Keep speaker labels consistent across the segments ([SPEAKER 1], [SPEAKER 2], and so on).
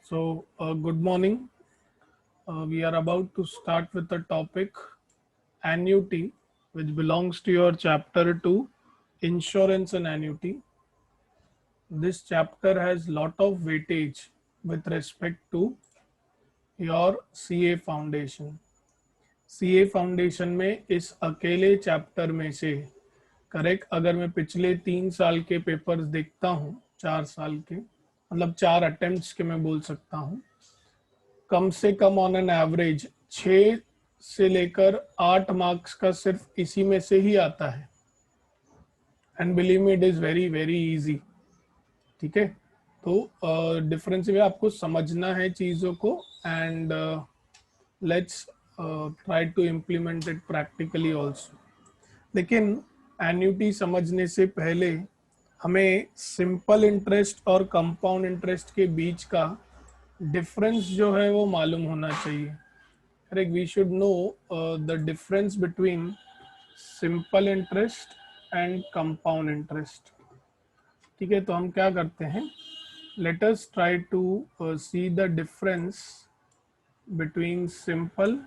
[SPEAKER 1] Good morning. We are about to start with the topic annuity, which belongs to your chapter 2, insurance and annuity. This chapter has lot of weightage with respect to your CA foundation. CA foundation में इस अकेले chapter में से correct अगर मैं पिछले 3 साल के पेपर्स देखता हूँ, 4 साल के मतलब 4 अटेम्प्ट्स के मैं बोल सकता हूँ, कम से कम ऑन एन एवरेज 6 से लेकर 8 मार्क्स का सिर्फ इसी में से ही आता है. And believe me it is very very easy. ठीक है, तो डिफरेंस भी आपको समझना है चीज़ों को and let's try to implement it practically also. लेकिन एन्युटी समझने से पहले हमें सिंपल इंटरेस्ट और कंपाउंड इंटरेस्ट के बीच का डिफरेंस जो है वो मालूम होना चाहिए. Correct, we should know the difference between simple interest and compound interest. ठीक है, तो हम क्या करते हैं, let us try to see the difference between simple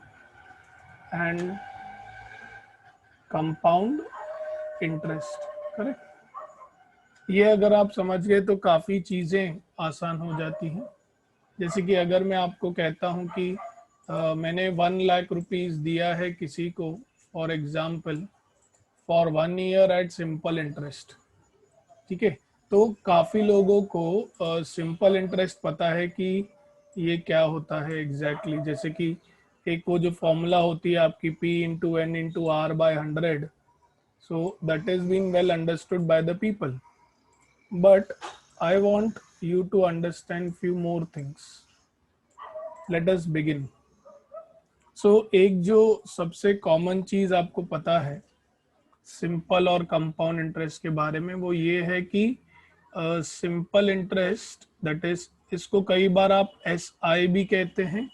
[SPEAKER 1] and compound interest. Correct, ये अगर आप समझ गए तो काफ़ी चीज़ें आसान हो जाती हैं. जैसे कि अगर मैं आपको कहता हूं कि मैंने 1 लाख रुपीज़ दिया है किसी को for example for 1 year at simple interest. ठीक है, तो काफ़ी लोगों को सिंपल इंटरेस्ट पता है कि ये क्या होता है एग्जैक्टली. जैसे कि एक वो जो फॉर्मूला होती है आपकी P/N/R/100, so that is being well understood by the people, but I want you to understand few more things. Let us begin. So एक जो सबसे कॉमन चीज आपको पता है सिंपल और कंपाउंड इंटरेस्ट के बारे में, वो ये है कि सिंपल इंटरेस्ट दैट इज, इसको कई बार आप SI भी कहते हैं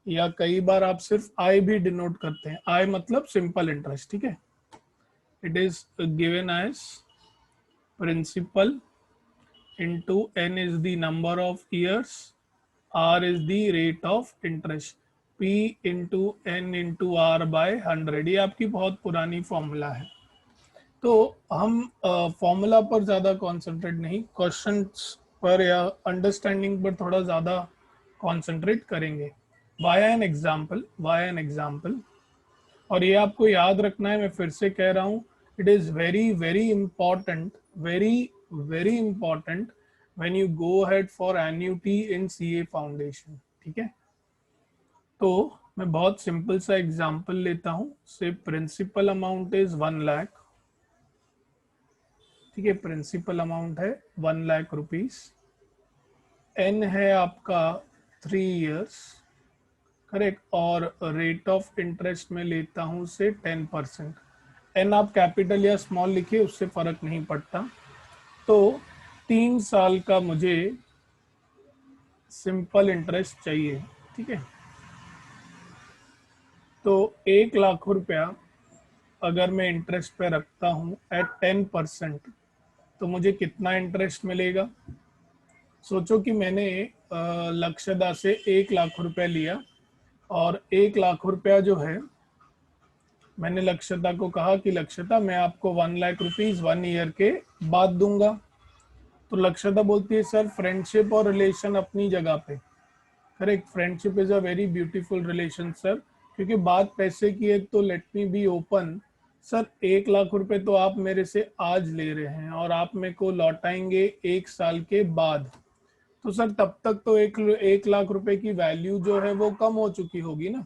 [SPEAKER 1] या कई बार आप सिर्फ I भी डिनोट करते हैं. I मतलब सिंपल इंटरेस्ट. ठीक है, it is given as principal into N is the number of years, R is the rate of interest, P into N into R by 100. ये आपकी बहुत पुरानी फॉर्मूला है. तो हम फॉर्मूला पर ज़्यादा कॉन्सेंट्रेट नहीं, क्वेश्चंस पर या अंडरस्टैंडिंग पर थोड़ा ज़्यादा कॉन्सेंट्रेट करेंगे. Via an example, via an example. और ये आपको याद रखना है, मैं फिर से कह रहा हूँ, it is very very important, very very important when you go ahead for annuity in CA foundation. ठीक है, तो मैं बहुत सिंपल सा एग्जांपल लेता हूँ. से प्रिंसिपल अमाउंट इज 1 लाख. ठीक है, प्रिंसिपल अमाउंट है 1 लाख रुपीज. एन है आपका 3 इयर्स. करेक्ट, और रेट ऑफ इंटरेस्ट में लेता हूँ से 10%. एन आप कैपिटल या स्मॉल लिखिए, उससे फर्क नहीं पड़ता. तो 3 साल का मुझे सिंपल इंटरेस्ट चाहिए. ठीक है, तो 1 लाख रुपया अगर मैं इंटरेस्ट पे रखता हूँ एट 10%, तो मुझे कितना इंटरेस्ट मिलेगा. सोचो कि मैंने लक्षदा से 1 लाख रुपया लिया और 1 लाख रुपया जो है मैंने लक्षदा को कहा कि लक्षदा मैं आपको 1 लाख रुपीज 1 ईयर के बाद दूंगा. तो लक्षदा बोलती है सर फ्रेंडशिप और रिलेशन अपनी जगह पे. Correct, friendship is a very beautiful relation sir, क्योंकि बात पैसे की है. तो let me be open sir, 1 lakh रुपए तो आप मेरे से आज ले रहे हैं और आप मेरे को लौटाएंगे 1 साल के बाद. तो सर तब तक तो 1 लाख रुपए की वैल्यू जो है वो कम हो चुकी होगी ना.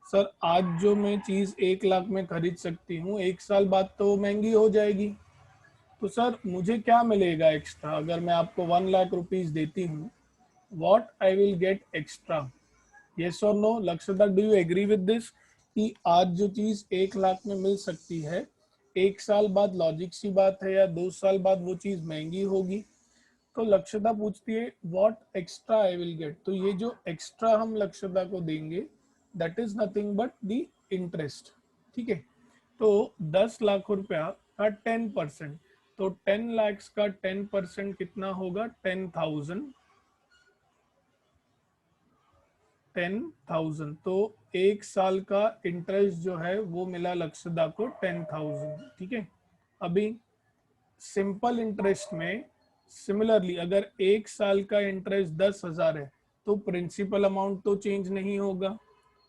[SPEAKER 1] सर आज जो मैं चीज 1 लाख में खरीद सकती हूँ, 1 साल बाद तो महंगी हो जाएगी. तो सर मुझे क्या मिलेगा एक्स्ट्रा अगर मैं आपको 1 लाख रुपीज देती हूँ, what I will get extra? Yes or no? Lakshada, do you agree with this कि आज जो चीज 1 लाख में मिल सकती है, 1 साल बाद लॉजिक सी बात है या 2 साल बाद वो चीज महंगी होगी. तो लक्षदा पूछती है what extra I will get. तो ये जो एक्स्ट्रा हम लक्षदा को देंगे that is nothing but the interest. ठीक है, तो 10 लाख रुपया का 10%, तो 10 लाख का 10% कितना होगा, 10,000. 10,000, तो एक साल का इंटरेस्ट जो है वो मिला लक्षदा को 10,000। ठीक है, अभी सिंपल इंटरेस्ट में सिमिलरली अगर एक साल का इंटरेस्ट 10,000 है तो प्रिंसिपल अमाउंट तो चेंज नहीं होगा,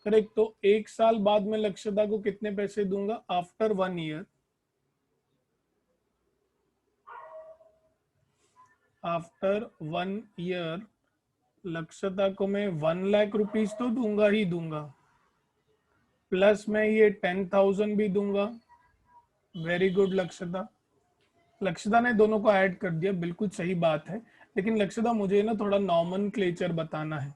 [SPEAKER 1] करेक्ट। तो एक साल बाद में लक्षदा को कितने पैसे दूंगा? After 1 year, after 1 year Lakshada को मैं 1 लाख रुपीज तो दूंगा ही दूंगा, प्लस मैं ये 10,000 भी दूंगा। वेरी गुड लक्षदा, लक्षदा ने दोनों को ऐड कर दिया, बिल्कुल सही बात है। लेकिन लक्षदा मुझे ना थोड़ा नॉमनक्लेचर बताना है।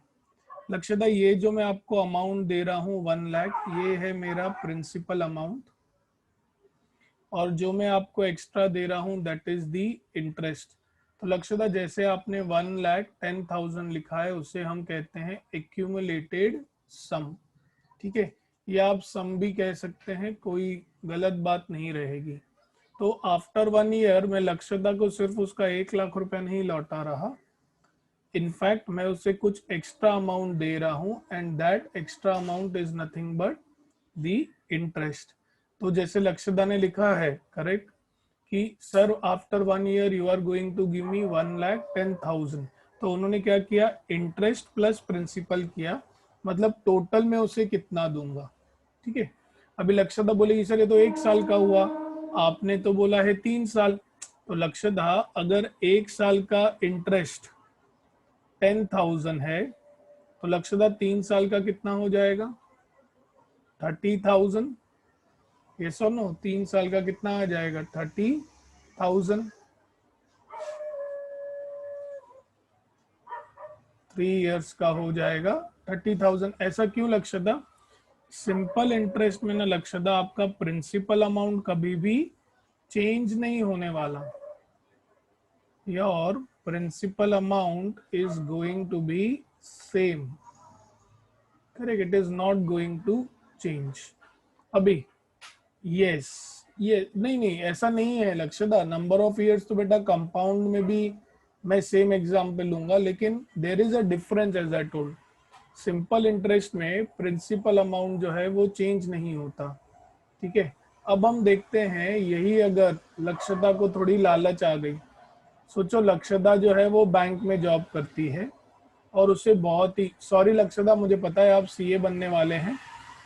[SPEAKER 1] लक्षदा ये जो मैं आपको अमाउंट दे रहा हूँ 1 लाख, ये है मेरा प्रिंसिपल अमाउंट, और जो मैं आपको एक्स्ट्रा दे रहा हूँ दैट इज दी इंटरेस्ट। तो लक्षदा जैसे आपने 1,10,000 लिखा है उसे हम कहते हैं एक्यूमुलेटेड सम। ठीक है, या आप सम भी कह सकते हैं, कोई गलत बात नहीं रहेगी। तो आफ्टर 1 ईयर मैं लक्षदा को सिर्फ उसका 1 लाख रुपया नहीं लौटा रहा, इनफैक्ट मैं उसे कुछ एक्स्ट्रा अमाउंट दे रहा हूं, and that extra amount is nothing but the interest. तो जैसे लक्षदा ने लिखा है करेक्ट कि sir after 1 year you are going to give me 1,10,000, तो उन्होंने क्या किया? इंटरेस्ट प्लस प्रिंसिपल किया, मतलब टोटल में उसे कितना दूंगा। ठीक है, अभी लक्षदा बोलेगी सर ये तो एक साल का हुआ, आपने तो बोला है 3 साल। तो लक्षदा अगर एक साल का इंटरेस्ट 10,000 है तो लक्षदा 3 साल का कितना हो जाएगा? 30,000। ये सुनो, 3 साल का कितना आ जाएगा? 30,000। 3 इयर्स का हो जाएगा 30,000। ऐसा क्यों लक्षदा? सिंपल इंटरेस्ट में ना लक्षदा आपका प्रिंसिपल अमाउंट कभी भी चेंज नहीं होने वाला। Your principal amount is going to be same, correct, it is not going to change. अभी यस, ये नहीं नहीं ऐसा नहीं है लक्षदा, नंबर ऑफ इयर्स तो बेटा कंपाउंड में भी मैं सेम एग्जाम्पल लूंगा, लेकिन there is a difference as I told. Simple interest में प्रिंसिपल अमाउंट जो है वो चेंज नहीं होता। ठीक है, अब हम देखते हैं यही अगर लक्षदा को थोड़ी लालच आ गई। सोचो लक्षदा जो है वो बैंक में जॉब करती है और उसे बहुत ही, सॉरी लक्षदा मुझे पता है आप सीए बनने वाले हैं,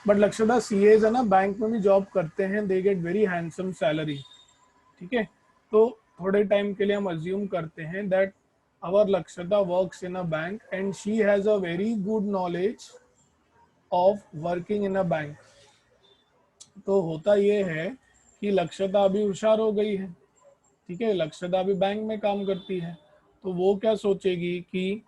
[SPEAKER 1] बट लक्षदा सीए है ना, बैंक में भी जॉब करते हैं, they get very handsome salary. ठीक है, तो थोड़े टाइम के लिए हम अज्यूम करते हैं that our Lakshada works in a bank and she has a very good knowledge of working in a bank. तो होता ये है कि लक्षदा अभी होशियार हो गई है। ठीक है, लक्षदा अभी बैंक में काम करती है, तो वो क्या सोचेगी कि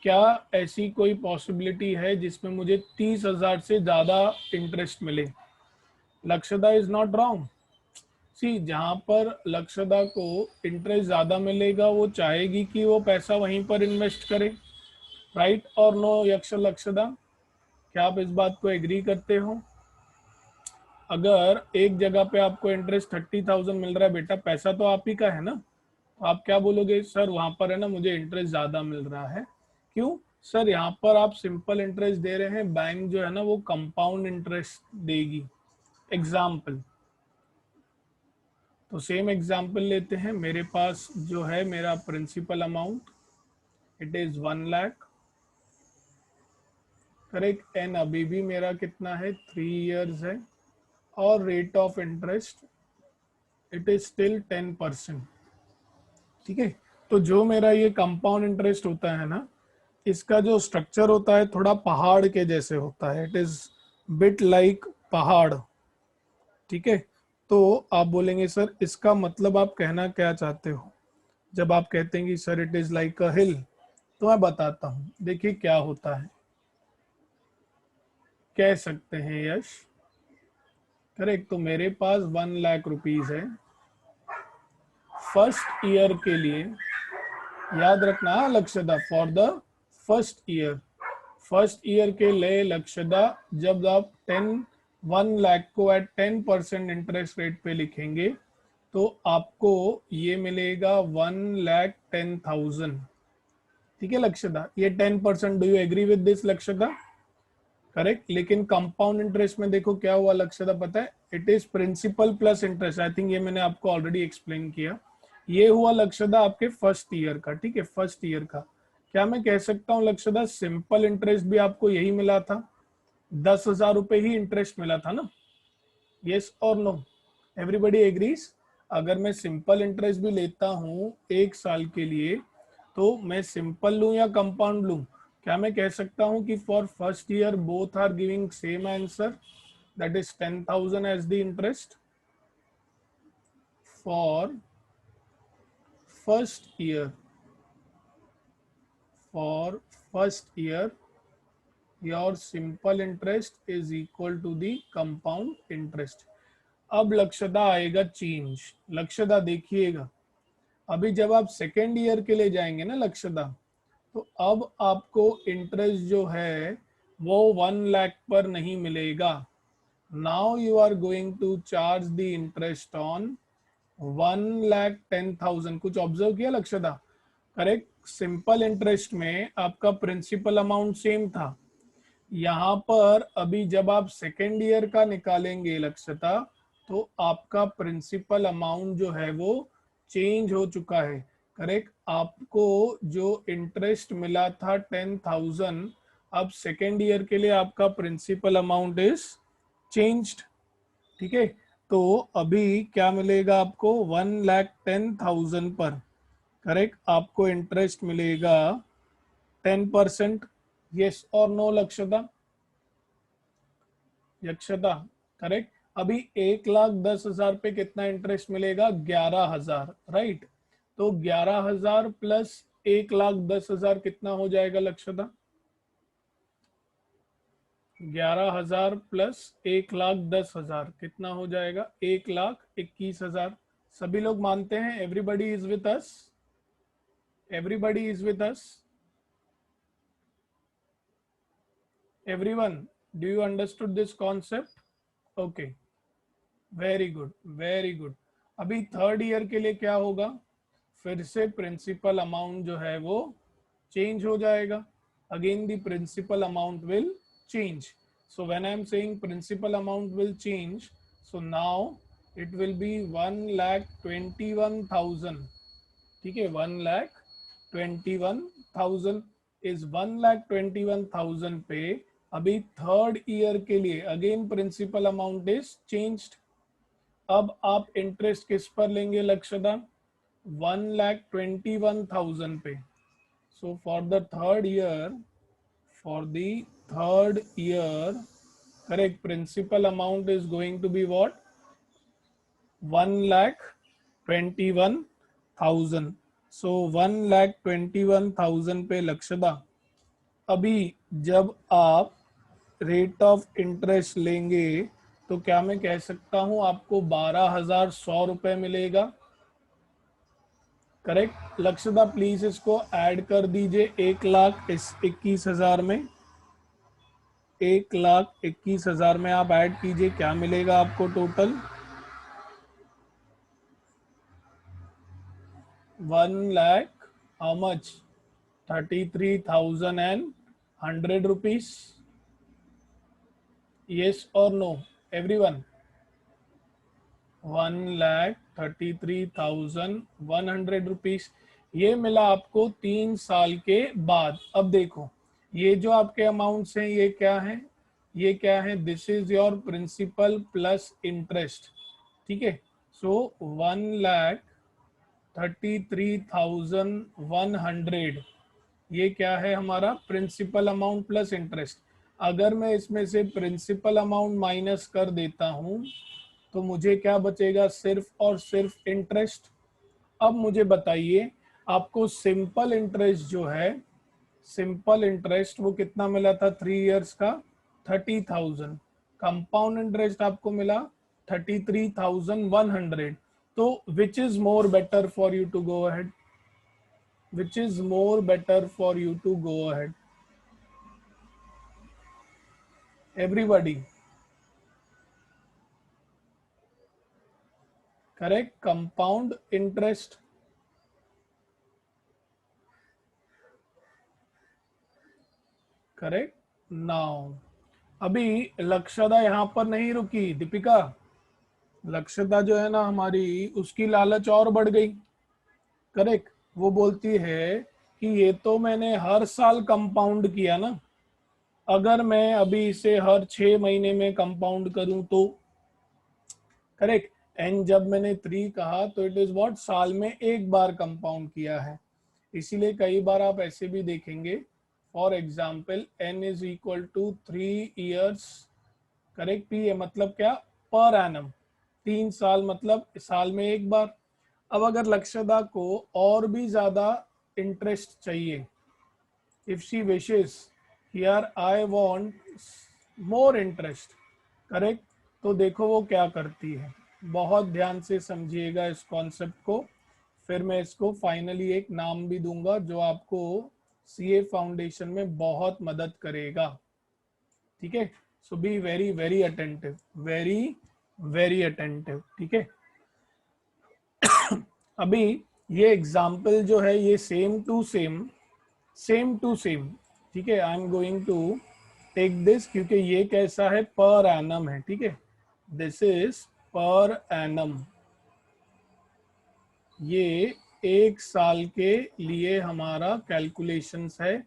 [SPEAKER 1] क्या ऐसी कोई पॉसिबिलिटी है जिसमें मुझे 30,000 से ज्यादा इंटरेस्ट मिले। Lakshada is not wrong. सी, जहां पर लक्षदा को इंटरेस्ट ज्यादा मिलेगा वो चाहेगी कि वो पैसा वहीं पर इन्वेस्ट करे। राइट और नो यक्ष लक्षदा, क्या आप इस बात को एग्री करते हो? अगर एक जगह पे आपको इंटरेस्ट 30,000 मिल रहा है, बेटा पैसा तो आप ही का है ना, तो आप क्या बोलोगे? सर वहां पर है ना मुझे इंटरेस्ट ज्यादा मिल रहा है। क्यों? सर यहाँ पर आप सिंपल इंटरेस्ट दे रहे हैं, बैंक जो है ना वो कंपाउंड इंटरेस्ट देगी। एग्जाम्पल, तो सेम एग्जाम्पल लेते हैं, मेरे पास जो है मेरा principal amount it is 1 lakh, correct, and अभी भी मेरा कितना है? 3 इयर्स है, और rate of interest it is still 10%। ठीक है, तो जो मेरा ये कंपाउंड इंटरेस्ट होता है ना, इसका जो स्ट्रक्चर होता है थोड़ा पहाड़ के जैसे होता है, इट इज बिट लाइक पहाड़। ठीक है, तो आप बोलेंगे सर इसका मतलब आप कहना क्या चाहते हो जब आप कहते हैं कि sir it is like a hill? तो मैं बताता हूँ, देखिए क्या होता है। कह सकते हैं यश, करेक्ट, तो मेरे पास 1 लाख रुपीज है फर्स्ट ईयर के लिए। याद रखना Lakshada, for the first year, first year के लिए लक्षदा जब आप 1 लाख को एट 10% इंटरेस्ट रेट पे लिखेंगे तो आपको ये मिलेगा 1,10,000। ठीक है लक्षदा, ये 10%, do you agree with this Lakshada? Correct. लेकिन कंपाउंड इंटरेस्ट में देखो क्या हुआ लक्ष्यता, पता है, it is principal plus interest. I think ये मैंने आपको ऑलरेडी एक्सप्लेन किया। ये हुआ लक्ष्यता आपके फर्स्ट ईयर का, ठीक है, फर्स्ट ईयर का। क्या मैं कह सकता हूँ लक्ष्यता सिंपल इंटरेस्ट भी आपको यही मिला था, 10,000 रुपए ही इंटरेस्ट मिला था ना? यस और नो? Everybody agrees? अगर मैं सिंपल इंटरेस्ट भी लेता हूँ एक साल के लिए, तो मैं सिंपल लूं या कंपाउंड लूं? क्या मैं कह सकता हूं कि for first year both are giving same answer, that is 10,000 as the interest for first year? For first year your simple interest is equal to the compound interest. अब लक्ष्यता आएगा चेंज। लक्ष्यता देखिएगा, अभी जब आप सेकेंड ईयर के लिए जाएंगे ना लक्ष्यता, तो अब आपको इंटरेस्ट जो है वो 1 लाख पर नहीं मिलेगा। Now you are going to charge the interest on 1,10,000। कुछ ऑब्जर्व किया लक्ष्यता? करेक्ट। सिंपल इंटरेस्ट में आपका प्रिंसिपल अमाउंट सेम था, यहाँ पर अभी जब आप सेकेंड ईयर का निकालेंगे लक्ष्यता, तो आपका प्रिंसिपल अमाउंट जो है वो चेंज हो चुका है। करेक्ट। आपको जो इंटरेस्ट मिला था 10,000, अब सेकेंड ईयर के लिए आपका प्रिंसिपल अमाउंट इज चेंज्ड। ठीक है। तो अभी क्या मिलेगा आपको? 1,10,000 पर, करेक्ट, आपको इंटरेस्ट मिलेगा 10%। यस और नो लक्ष्यता? यक्षता, करेक्ट। अभी 1,10,000 पे कितना इंटरेस्ट मिलेगा? 11,000, राइट। तो 11,000 प्लस 1,10,000 कितना हो जाएगा लक्ष्यता? 11,000 प्लस 1,10,000 कितना हो जाएगा? 1,21,000। सभी लोग मानते हैं? Everybody is with us? Everybody is with us? Everyone, do you understood this concept? Okay, very good, very good. अभी थर्ड ईयर के लिए क्या होगा? फिर से प्रिंसिपल अमाउंट जो है वो चेंज हो जाएगा। Again the principal amount will change. So when I am saying principal amount will change, so now it will be 1,21,000। ठीक है, 1,21,000 इज 1,21,000 पे अभी थर्ड ईयर के लिए again principal amount is changed. अब आप इंटरेस्ट किस पर लेंगे लक्ष्यता? 1,21,000 पे। So for the third year, for the third year, correct, principal amount is going to be what? 1,21,000। So 1,21,000 पे लक्ष्यता अभी जब आप रेट ऑफ इंटरेस्ट लेंगे, तो क्या मैं कह सकता हूं आपको 12,100 रुपए मिलेगा? करेक्ट। लक्ष्यता प्लीज इसको ऐड कर दीजिए 1,21,000 में। 1,21,000 में आप ऐड कीजिए, क्या मिलेगा आपको total? 1 lakh, how much? 33,100 rupees. Yes और नो एवरीवन? 1,33,100 रुपीज ये मिला आपको 3 साल के बाद। अब देखो, ये जो आपके अमाउंट्स हैं ये क्या है? ये क्या है? This is your principal plus interest. ठीक है। सो 1,33,100 ये क्या है हमारा? Principal amount plus interest. अगर मैं इसमें से प्रिंसिपल अमाउंट माइनस कर देता हूं, तो मुझे क्या बचेगा? सिर्फ और सिर्फ इंटरेस्ट। अब मुझे बताइए, आपको सिंपल इंटरेस्ट जो है, सिंपल इंटरेस्ट वो कितना मिला था 3 इयर्स का? 30,000। कंपाउंड इंटरेस्ट आपको मिला 33,100। तो which is more better for you to go ahead? Which is more better for you to go ahead? Everybody? Correct, compound interest. Correct. Now अभी लक्षदा यहाँ पर नहीं रुकी दीपिका, लक्षदा जो है ना हमारी, उसकी लालच और बढ़ गई। करेक्ट, वो बोलती है कि ये तो मैंने हर साल कंपाउंड किया ना, अगर मैं अभी इसे हर 6 महीने में कंपाउंड करूं तो। करेक्ट, एंड जब मैंने 3 कहा तो इट इज व्हाट, साल में एक बार कंपाउंड किया है। इसीलिए कई बार आप ऐसे भी देखेंगे, for example n is equal to 3 years। Correct, P है मतलब क्या, पर एनम, 3 साल मतलब साल में एक बार। अब अगर लक्ष्यदा को और भी ज्यादा इंटरेस्ट चाहिए, if she wishes here I want more interest, correct, तो देखो वो क्या करती है। बहुत ध्यान से समझिएगा इस कॉन्सेप्ट को, फिर मैं इसको फाइनली एक नाम भी दूंगा जो आपको सीए फाउंडेशन में बहुत मदद करेगा। ठीक है, so be very very attentive, very very attentive. ठीक है, अभी ये एग्जाम्पल जो है ये same to same, same to same, ठीक है, I am going to take this, क्योंकि ये कैसा है, पर एनम है। ठीक है, दिस इज पर एनम, ये 1 साल के लिए हमारा कैलकुलेशंस है।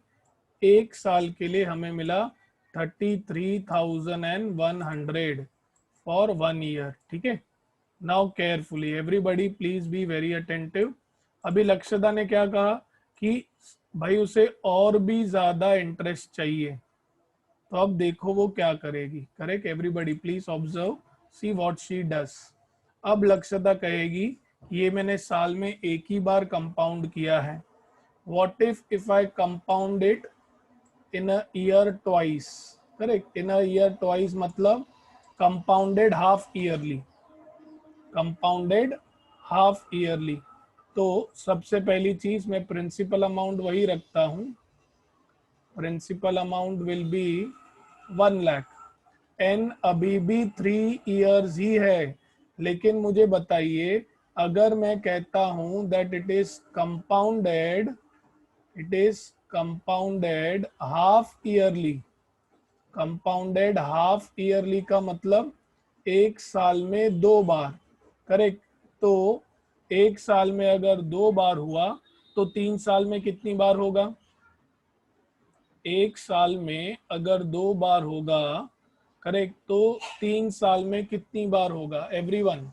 [SPEAKER 1] 1 साल के लिए हमें मिला 33,100 फॉर 1 ईयर। ठीक है, now carefully everybody please be very attentive. अभी लक्षदा ने क्या कहा कि भाई उसे और भी ज्यादा इंटरेस्ट चाहिए, तो अब देखो वो क्या करेगी। Correct, everybody please observe, see what she does. अब लक्षदा कहेगी ये मैंने साल में एक ही बार कंपाउंड किया है, what if I compound it in a year twice. Correct, in a year twice मतलब compounded half yearly, compounded half yearly. तो सबसे पहली चीज मैं प्रिंसिपल अमाउंट वही रखता हूं, principal amount will be 1 lakh. N अभी भी 3 years ही है, लेकिन मुझे बताइए अगर मैं कहता हूं that it is compounded, it is compounded half yearly, compounded half yearly का मतलब 1 साल में 2 बार। करेक्ट, तो 1 साल में अगर 2 बार हुआ तो 3 साल में कितनी बार होगा, 1 साल में अगर 2 बार होगा, करेक्ट, तो 3 साल में कितनी बार होगा एवरीवन,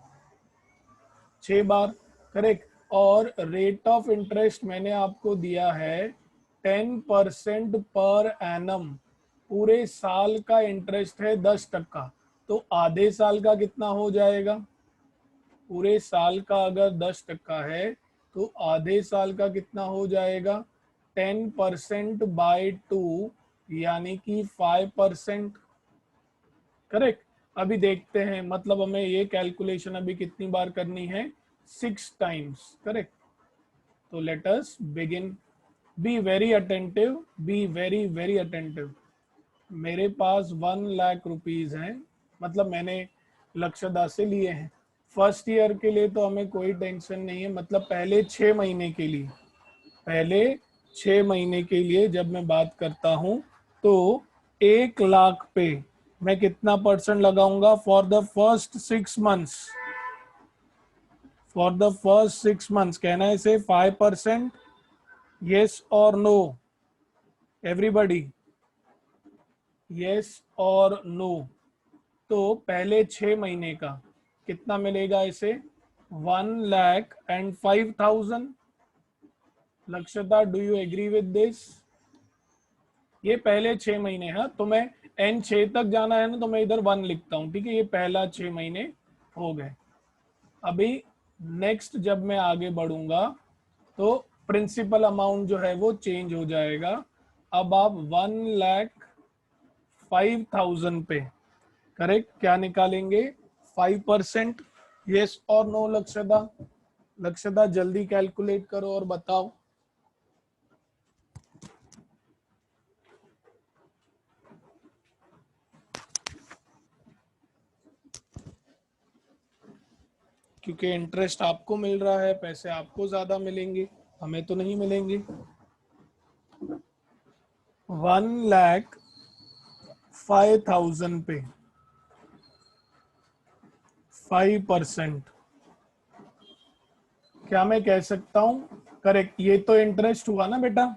[SPEAKER 1] 6 बार। करेक्ट, और रेट ऑफ इंटरेस्ट मैंने आपको दिया है 10% पर एनम, पूरे साल का इंटरेस्ट है 10%, तो आधे साल का कितना हो जाएगा, पूरे साल का अगर 10% है तो आधे साल का कितना हो जाएगा, 10%/2 यानी कि 5%। करेक्ट, अभी देखते हैं, मतलब हमें ये कैलकुलेशन अभी कितनी बार करनी है, 6 times। करेक्ट, तो let us begin, be very attentive, B very very attentive. मेरे पास 1 लाख रुपीज हैं, मतलब मैंने लक्षदा से लिए हैं। फर्स्ट ईयर के लिए तो हमें कोई टेंशन नहीं है, मतलब पहले 6 महीने के लिए, पहले 6 महीने के लिए जब मैं बात करता हूं तो 1 लाख पे मैं कितना परसेंट लगाऊंगा, for the first 6 months, for the first 6 months, कहना है इसे 5%, येस और नो एवरीबॉडी, येस और नो। तो पहले 6 महीने का कितना मिलेगा इसे, 1,05,000। Lakshada, do you agree with this, ये पहले 6 महीने हैं, तो मैं N6 तक जाना है ना, तो मैं इधर 1 लिखता हूं। ठीक है, ये पहला 6 महीने हो गए। अभी नेक्स्ट जब मैं आगे बढ़ूंगा तो प्रिंसिपल अमाउंट जो है वो चेंज हो जाएगा। अब आप 1,05,000 पे, करेक्ट, क्या निकालेंगे, 5%, यस और नो लक्षदा, लक्षदा जल्दी कैलकुलेट करो और बताओ। क्योंकि इंटरेस्ट आपको मिल रहा है, पैसे आपको ज्यादा मिलेंगे, हमें तो नहीं मिलेंगे। 5,000 पे 5%, क्या मैं कह सकता हूं? करेक्ट, ये तो इंटरेस्ट हुआ ना बेटा,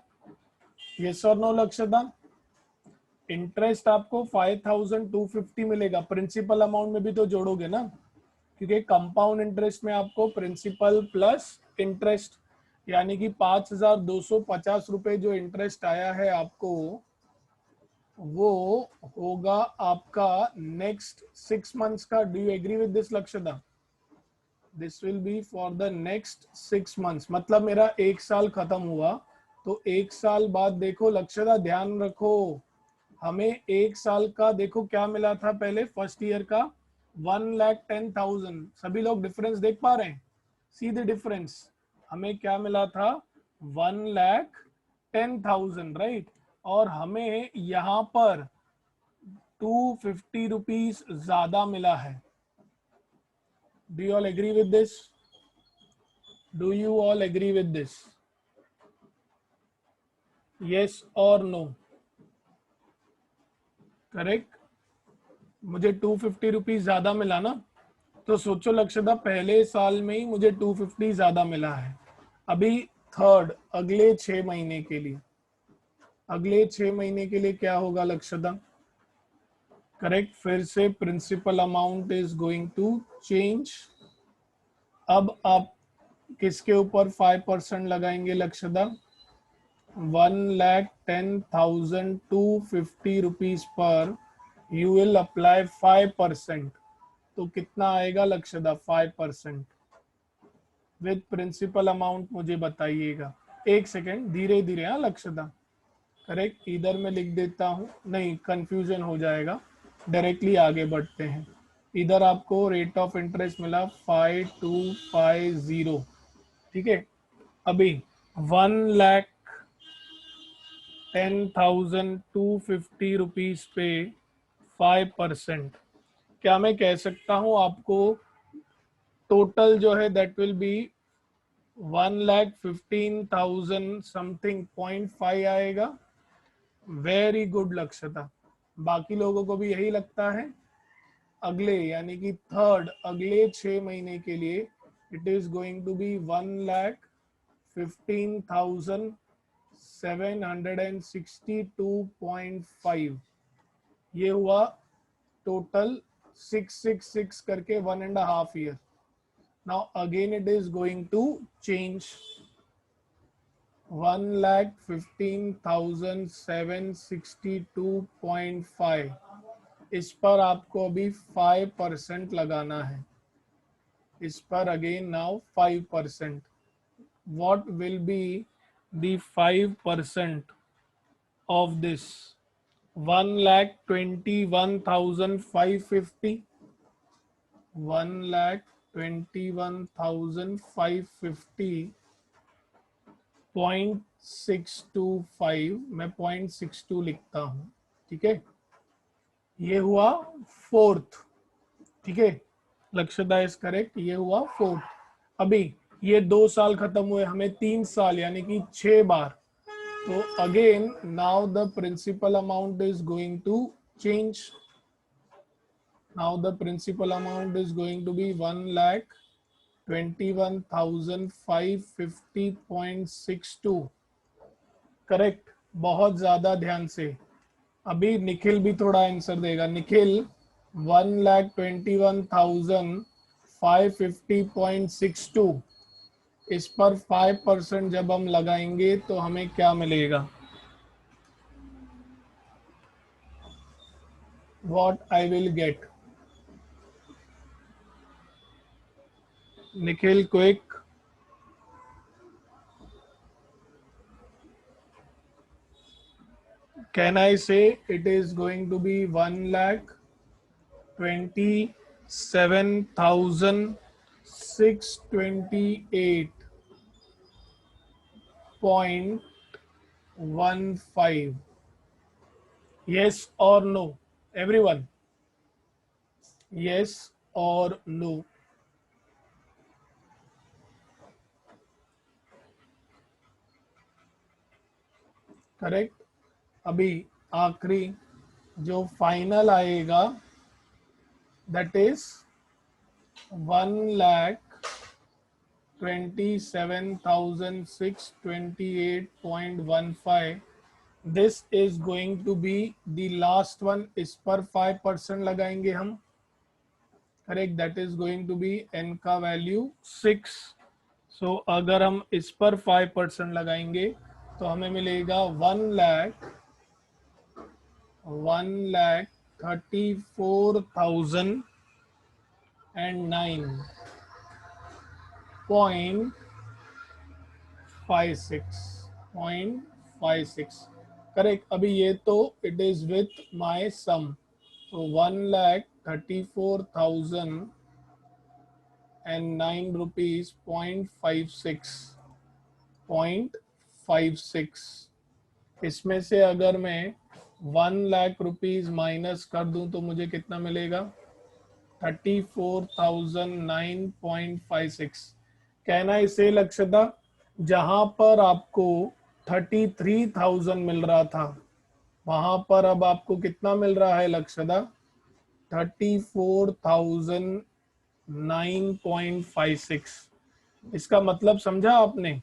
[SPEAKER 1] यस और नो लक्ष्यदा? इंटरेस्ट आपको 5,250 मिलेगा, प्रिंसिपल अमाउंट में भी तो जोड़ोगे ना, क्योंकि कंपाउंड इंटरेस्ट में आपको प्रिंसिपल प्लस इंटरेस्ट, यानी कि 5,250 रुपए जो इंटरेस्ट आया है आपको, वो होगा आपका नेक्स्ट 6 मंथ्स का। Do you agree with this Lakshyada? This will be for the next 6 months, मतलब मेरा 1 साल खत्म हुआ तो 1 साल बाद देखो लक्ष्यदा, ध्यान रखो, हमें 1 साल का देखो क्या मिला था पहले, फर्स्ट ईयर का 1,10,000। सभी लोग डिफरेंस देख पा रहे हैं? सी द डिफरेंस, हमें क्या मिला था? 1,10,000, राइट? और हमें यहाँ पर 250 रुपीज ज्यादा मिला है। Do you all agree with this? Do you all agree with this? Yes और नो? करेक्ट, मुझे 250 रुपीज ज्यादा मिला ना, तो सोचो लक्ष्यदा, पहले साल में ही मुझे 250 ज्यादा मिला है। अभी थर्ड, अगले 6 महीने के लिए, अगले 6 महीने के लिए क्या होगा लक्ष्यदा? करेक्ट, फिर से principal amount is going to change. अब आप किसके ऊपर 5% लगाएंगे लक्ष्यदा? 1,10,250 रुपीज पर यू विल अप्लाई 5%। तो कितना आएगा लक्ष्यदा 5%? विद प्रिंसिपल अमाउंट मुझे बताइएगा। एक सेकेंड, धीरे धीरे, हाँ लक्ष्यदा। करेक्ट, इधर मैं लिख देता हूँ, नहीं कंफ्यूजन हो जाएगा, डायरेक्टली आगे बढ़ते हैं। इधर आपको रेट ऑफ इंटरेस्ट मिला 5,250, ठीक है। अभी 1,10,250 रुपीज पे 5%, क्या मैं कह सकता हूँ आपको टोटल जो है दैट विल बी 1,15,000 समथिंग, 0.5 आएगा। वेरी गुड लक्ष्यता, बाकी लोगों को भी यही लगता है? अगले यानी कि थर्ड, अगले 6 महीने के लिए it is going to be 1,15,762.5। ये हुआ टोटल 666 करके 1.5 year। Now again it is going to change 1,15,762.5। इस पर आपको अभी 5% लगाना है, इस पर again now 5%। What will be the 5% of this? 1,21,550, 1,21,550 0.625, मैं 0.62 लिखता हूं, ठीक है। ये हुआ फोर्थ, ठीक है। लक्ष्यदा इज करेक्ट, ये हुआ फोर्थ। अभी ये 2 साल खत्म हुए, हमें 3 साल यानी कि 6 बार। तो again now the principal amount is going to change. Now the principal amount is going to be 1,21,550.62। Correct, बहुत ज्यादा ध्यान से। अभी निखिल भी थोड़ा आंसर देगा। निखिल, 1,21,550.62, इस पर 5% जब हम लगाएंगे तो हमें क्या मिलेगा? What I will get? Nikhil, quick. Can I say it is going to be 1,27,628.15? Yes or no? Everyone. Yes or no? Correct. अभी आखिरी जो फाइनल आएगा that is 1,27,628.15. This is going to be the last one. इस पर 5% लगाएंगे हम. Correct. That is going to be n का value 6. सो अगर हम इस पर 5% लगाएंगे तो हमें मिलेगा 1,34,009.56. करेक्ट. अभी ये तो इट इज विथ माय सम. तो 1,34,009 रुपीज 0.56. इसमें से अगर मैं 1,00,000 रुपीज माइनस कर दूं तो मुझे कितना मिलेगा? 34,009.56. कहना इसे लक्ष्यता, जहां पर आपको 33,000 मिल रहा था वहां पर अब आपको कितना मिल रहा है लक्ष्यता? 34,009.56. इसका मतलब समझा आपने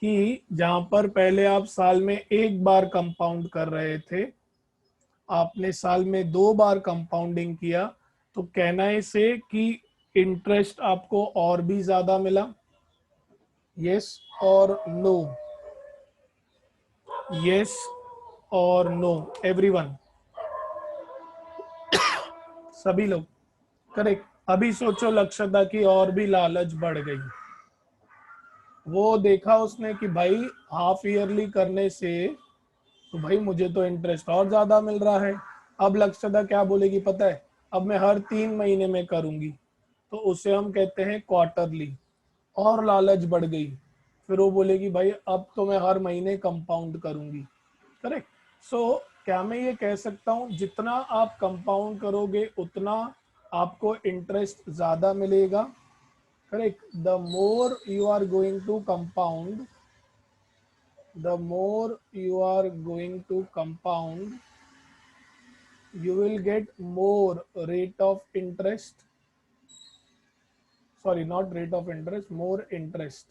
[SPEAKER 1] कि जहां पर पहले आप साल में एक बार कंपाउंड कर रहे थे, आपने साल में 2 बार कंपाउंडिंग किया, तो कहना है इसे कि इंटरेस्ट आपको और भी ज्यादा मिला. यस और नो? यस और नो एवरीवन? सभी लोग. करेक्ट. अभी सोचो लक्ष्यता की और भी लालच बढ़ गई. वो देखा उसने कि भाई हाफ ईयरली करने से तो भाई मुझे तो इंटरेस्ट और ज्यादा मिल रहा है. अब लक्ष्यता क्या बोलेगी पता है? अब मैं हर 3 महीने में करूंगी. तो उसे हम कहते हैं क्वार्टरली. और लालच बढ़ गई. फिर वो बोलेगी भाई अब तो मैं हर महीने कंपाउंड करूंगी. करेक्ट. सो क्या मैं ये कह सकता हूँ जितना आप कंपाउंड करोगे उतना आपको इंटरेस्ट ज्यादा मिलेगा? Correct. The more you are going to compound, the more you are going to compound, you will get more rate of interest. Sorry, not rate of interest, more interest.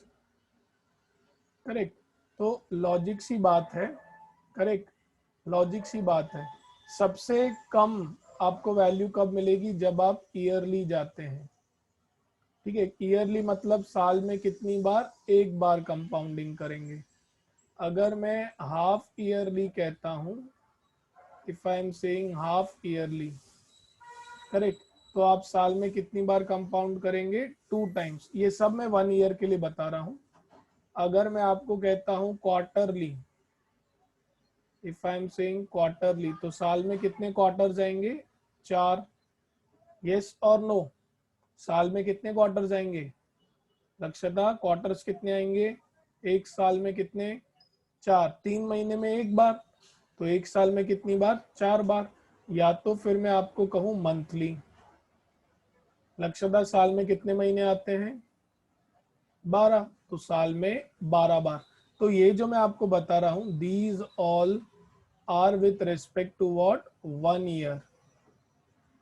[SPEAKER 1] Correct. तो logic सी बात है. Correct. Logic सी बात है. सबसे कम आपको value कब मिलेगी? जब आप ईयरली जाते हैं. ठीक है. ईयरली मतलब साल में कितनी बार? एक बार कंपाउंडिंग करेंगे. अगर मैं हाफ ईयरली कहता हूं, if I am saying half yearly, correct, तो आप साल में कितनी बार कंपाउंड करेंगे? 2 टाइम्स. ये सब मैं 1 ईयर के लिए बता रहा हूं. अगर मैं आपको कहता हूं quarterly, if I am saying quarterly, तो साल में कितने क्वार्टर जाएंगे? 4. यस और नो? साल में कितने क्वार्टर जाएंगे लक्ष्यता? क्वार्टर्स कितने आएंगे एक साल में? कितने? 4. 3 महीने में एक बार, तो एक साल में कितनी बार? 4 बार. या तो फिर मैं आपको कहूं मंथली. लक्ष्यता साल में कितने महीने आते हैं? 12. तो साल में 12 बार. तो ये जो मैं आपको बता रहा हूं, these all are with respect to what? 1 year.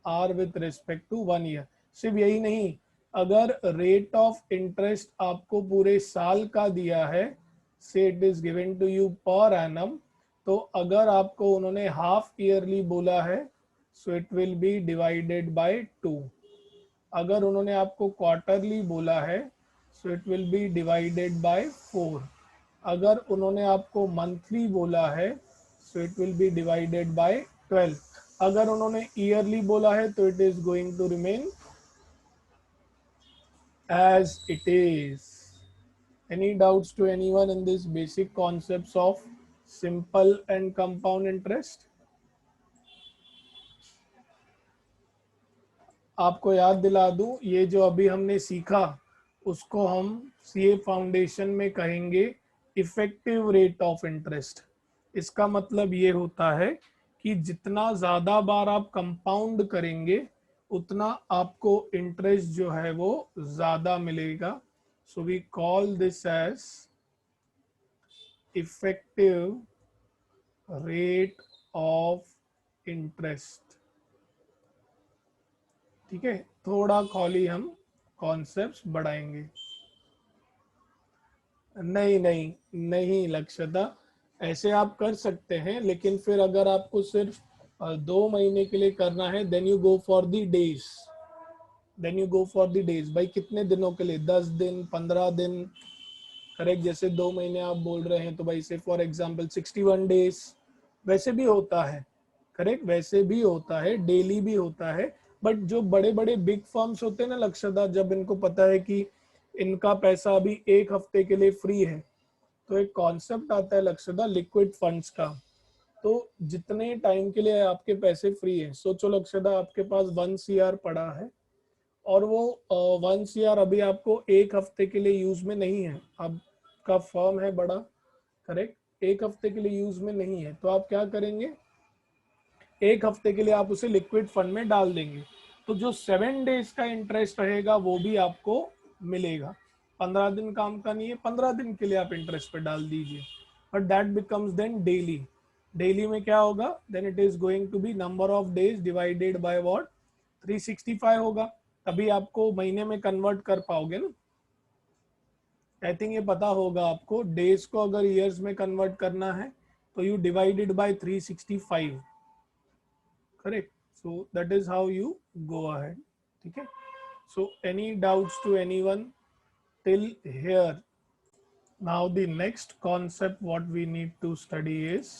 [SPEAKER 1] Are with respect to 1 year. सिर्फ यही नहीं, अगर रेट ऑफ इंटरेस्ट आपको पूरे साल का दिया है, say it is given to you per annum, तो अगर आपको उन्होंने हाफ ईयरली बोला है, so it will be divided by 2. अगर उन्होंने आपको क्वार्टरली बोला है, so it will be divided by 4. अगर उन्होंने आपको मंथली बोला है, so it will be divided by 12. अगर उन्होंने ईयरली बोला है तो it is going to remain as it is. Any doubts to anyone in this basic concepts of simple and compound interest? आपको याद दिला दूं, ये जो अभी हमने सीखा उसको हम सीए फाउंडेशन में कहेंगे इफेक्टिव रेट ऑफ इंटरेस्ट. इसका मतलब ये होता है कि जितना ज्यादा बार आप कंपाउंड करेंगे उतना आपको इंटरेस्ट जो है वो ज्यादा मिलेगा. So we call this as effective rate of interest. ठीक है, थोड़ा खौली हम कॉन्सेप्ट्स बढ़ाएंगे। नहीं नहीं नहीं लक्ष्यता, ऐसे आप कर सकते हैं, लेकिन फिर अगर आपको सिर्फ 2 महीने के लिए करना है, then you go for the days. भाई कितने दिनों के लिए? 10 दिन, 15 दिन। करेक्ट, जैसे 2 महीने आप बोल रहे हैं तो भाई से फॉर एग्जाम्पल 61 डेज। वैसे भी होता है, करेक्ट, वैसे भी होता है, डेली भी होता है। बट जो बड़े बड़े बिग फर्म्स होते हैं ना लक्ष्यदा, जब इनको पता है कि इनका पैसा अभी 1 हफ्ते के लिए फ्री है, तो एक कॉन्सेप्ट आता है लक्ष्यदा लिक्विड फंड्स का। तो जितने टाइम के लिए आपके पैसे फ्री है, सोचो लक्ष्यदा आपके पास 1 CR पड़ा है, और वो 1 CR अभी आपको 1 हफ्ते के लिए यूज में नहीं है। आपका फर्म है बड़ा, करेक्ट, 1 हफ्ते के लिए यूज में नहीं है, तो आप क्या करेंगे? 1 हफ्ते के लिए आप उसे लिक्विड फंड में डाल देंगे, तो जो 7 डेज का इंटरेस्ट रहेगा वो भी आपको मिलेगा। 15 दिन काम का नहीं है, 15 दिन के लिए आप इंटरेस्ट पे डाल दीजिए, but that becomes then daily. Daily में क्या होगा? Then it is going to be number of days divided by what, 365 होगा, तभी आपको महीने में कन्वर्ट कर पाओगे ना। आई थिंक ये पता होगा आपको, डेज को अगर ईयर्स में कन्वर्ट करना है तो you divided by 365, correct. So that is how you go ahead. ठीक है, so any doubts to anyone till here? Now the next concept what we need to study is